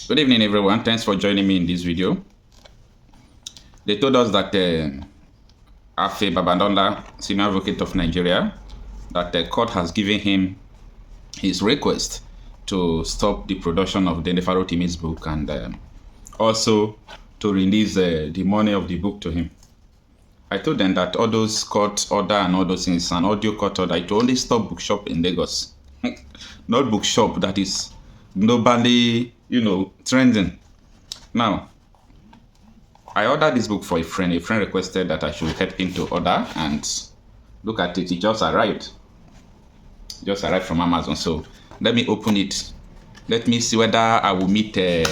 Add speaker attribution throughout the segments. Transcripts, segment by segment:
Speaker 1: Good evening, everyone. Thanks for joining me in this video. They told us that Afe Babalola, senior advocate of Nigeria, that the court has given him his request to stop the production of Dele Farotimi's book and also to release the money of the book to him. I told them that all those court order and all those things, an audio court order, it will only stop bookshop in Lagos, not bookshop that is globally, trending. Now, I ordered this book for a friend. A friend requested that I should help him to order, and look at it, it just arrived. It just arrived from Amazon. So let me open it. Let me see whether I will meet a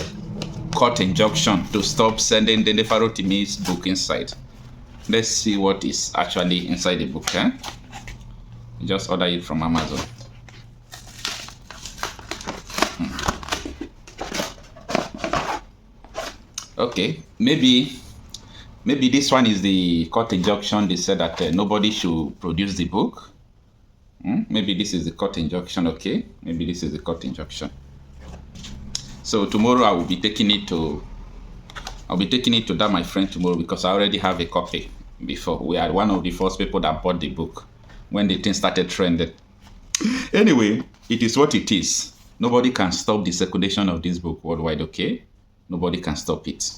Speaker 1: court injunction to stop sending Dele Farotimi's book inside. Let's see what is actually inside the book. Just order it from Amazon. Okay, maybe this one is the court injunction. They said that nobody should produce the book. Maybe this is the court injunction. Okay, maybe this is the court injunction. So tomorrow I will be taking it to that my friend tomorrow, because I already have a copy. Before, we are one of the first people that bought the book when the thing started trending. Anyway, it is what it is. Nobody can stop the circulation of this book worldwide. Okay, nobody can stop it.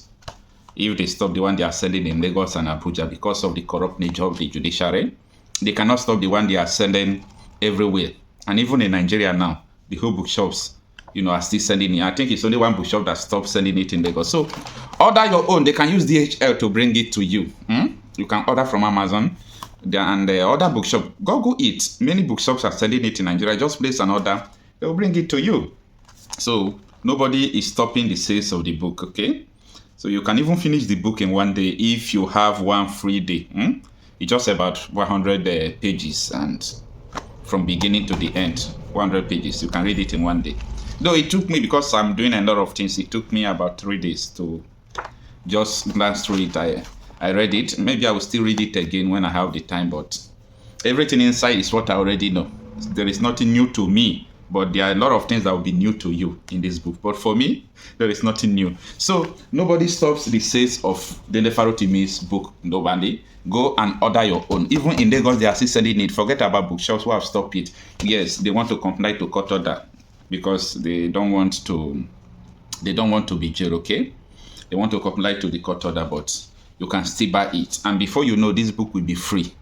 Speaker 1: If they stop the one they are selling in Lagos and Abuja because of the corrupt nature of the judiciary, they cannot stop the one they are selling everywhere. And even in Nigeria now, the whole bookshops, are still sending it. I think it's only one bookshop that stopped sending it in Lagos. So order your own. They can use DHL to bring it to you. You can order from Amazon and the other bookshop. Google it. Many bookshops are selling it in Nigeria. Just place an order. They will bring it to you. So nobody is stopping the sales of the book. Okay. So you can even finish the book in one day if you have one free day. It's just about 100 pages, and from beginning to the end, 100 pages. You can read it in one day. Though it took me, because I'm doing a lot of things, it took me about 3 days to just glance through it. I read it. Maybe I will still read it again when I have the time, but everything inside is what I already know. There is nothing new to me, but there are a lot of things that will be new to you in this book. But for me, there is nothing new. So nobody stops the sales of Dele Farotimi's book. Nobody. Go and order your own. Even in Lagos, they are still selling it. Forget about bookshops who have stopped it. Yes, they want to comply to court order because they don't want to be jailed. Okay, they want to comply to the court order, but you can still buy it. And before you know, this book will be free.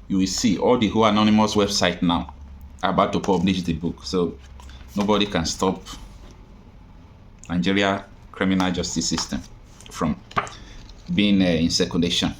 Speaker 1: You will see all the whole anonymous website now are about to publish the book. So nobody can stop Nigeria criminal justice system from being in circulation.